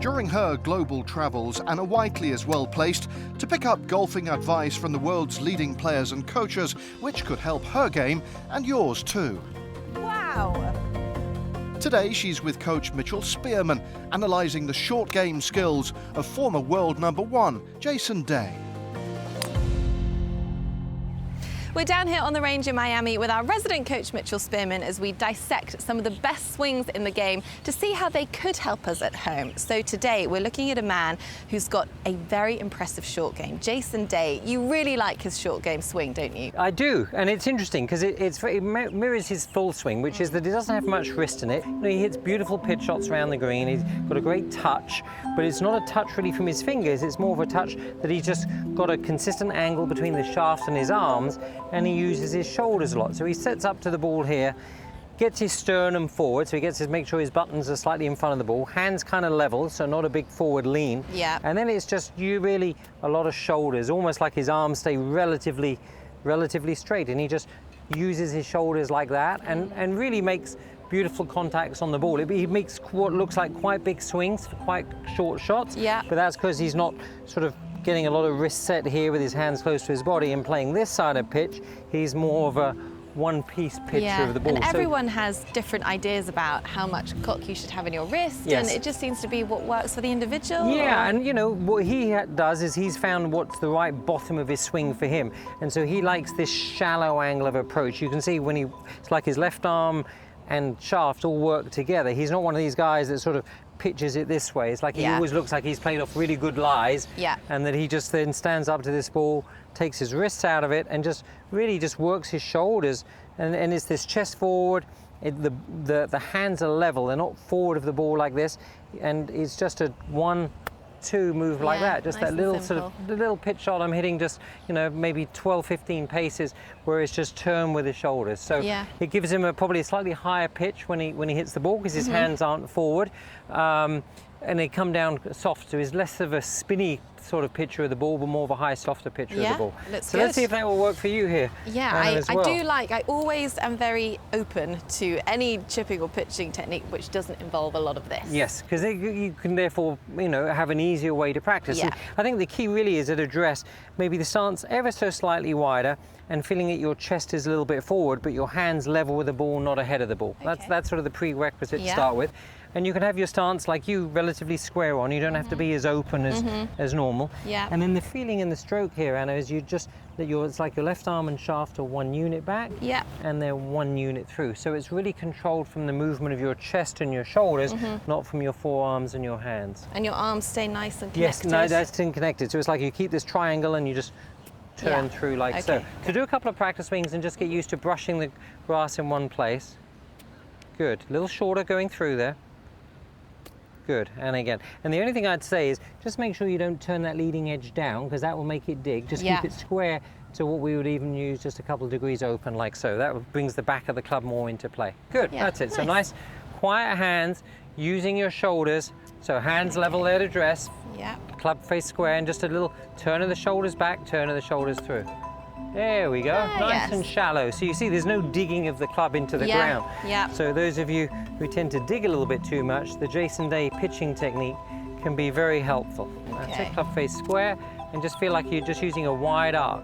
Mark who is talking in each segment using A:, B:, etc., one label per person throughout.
A: During her global travels, Anna Whiteley is well placed to pick up golfing advice from the world's leading players and coaches, which could help her game and yours too.
B: Wow!
A: Today she's with coach Mitchell Spearman, analysing the short game skills of former world #1 Jason Day.
B: We're down here on the range in Miami with our resident coach Mitchell Spearman as we dissect some of the best swings in the game to see how they could help us at home. So today we're looking at a man who's got a very impressive short game. Jason Day, you really like his short game swing, don't you?
C: I do, and it's interesting because it mirrors his full swing, which is that he doesn't have much wrist in it. You know, he hits beautiful pitch shots around the green, he's got a great touch, but it's not a touch really from his fingers, it's more of a touch that he's just got a consistent angle between the shaft and his arms, and he uses his shoulders a lot. So he sets up to the ball here, gets his sternum forward, so he gets to make sure his buttons are slightly in front of the ball, hands kind of level, so not a big forward lean.
B: Yeah.
C: And then it's just really a lot of shoulders, almost like his arms stay relatively straight, and he just uses his shoulders like that and really makes beautiful contacts on the ball. He makes what looks like quite big swings for quite short shots,
B: yeah.
C: But that's because he's not sort of getting a lot of wrist set here with his hands close to his body and playing this side of pitch. He's more of a one-piece pitcher of the ball.
B: And everyone has different ideas about how much cock you should have in your wrist,
C: yes.
B: And it just seems to be what works for the individual.
C: Yeah, and you know, what he does is he's found what's the right bottom of his swing for him. And so he likes this shallow angle of approach. You can see when it's like his left arm and shaft all work together. He's not one of these guys that sort of pitches it this way. It's like he always looks like he's played off really good lies, and that he just then stands up to this ball, takes his wrists out of it, and just really just works his shoulders, and it's this chest forward. The hands are level, they're not forward of the ball like this, and it's just a 1-2 move like that, just
B: nice
C: that little
B: simple.
C: sort of the little pitch shot I'm hitting, just, you know, maybe 12-15 paces where it's just turned with his shoulders. So it gives him probably a slightly higher pitch when he hits the ball, because his hands aren't forward, and they come down soft, so he's less of a spinny sort of pitcher of the ball, but more of a high, softer pitcher of the ball. So let's see if that will work for you here.
B: Yeah, I always am very open to any chipping or pitching technique which doesn't involve a lot of this.
C: Yes, because you can therefore, you know, have an easier way to practice.
B: Yeah.
C: And I think the key really is at address maybe the stance ever so slightly wider, and feeling that your chest is a little bit forward, but your hands level with the ball, not ahead of the ball.
B: Okay.
C: That's sort of the prerequisite to start with. And you can have your stance like you, relatively square on. You don't have to be as open as normal.
B: Yeah.
C: And then the feeling in the stroke here, Anna, is it's like your left arm and shaft are 1 unit back.
B: Yeah.
C: And they're 1 unit through. So it's really controlled from the movement of your chest and your shoulders, not from your forearms and your hands.
B: And your arms stay nice and connected.
C: Yes, nice and connected. So it's like you keep this triangle and you just turn through like so. So do a couple of practice swings and just get used to brushing the grass in one place. Good. A little shorter going through there. Good, and again. And the only thing I'd say is just make sure you don't turn that leading edge down, because that will make it dig. Just keep it square to what we would even use, just a couple of degrees open like so. That brings the back of the club more into play. Good, that's it. Nice. So nice, quiet hands, using your shoulders. So hands level there to dress.
B: Yeah.
C: Club face square, and just a little turn of the shoulders back, turn of the shoulders through. There we go, nice and shallow. So you see there's no digging of the club into the ground.
B: Yeah.
C: So those of you who tend to dig a little bit too much, the Jason Day pitching technique can be very helpful. That's it, club face square, and just feel like you're just using a wide arc.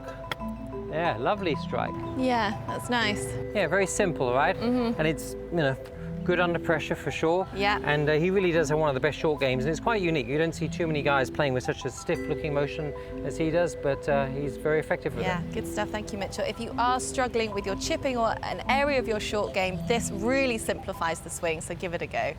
C: Yeah, lovely strike.
B: Yeah, that's nice.
C: Yeah, very simple, right? And it's, you know, good under pressure for sure.
B: Yeah.
C: And he really does have one of the best short games, and it's quite unique. You don't see too many guys playing with such a stiff-looking motion as he does, but he's very effective with it.
B: Yeah, good stuff. Thank you, Mitchell. If you are struggling with your chipping or an area of your short game, this really simplifies the swing, so give it a go.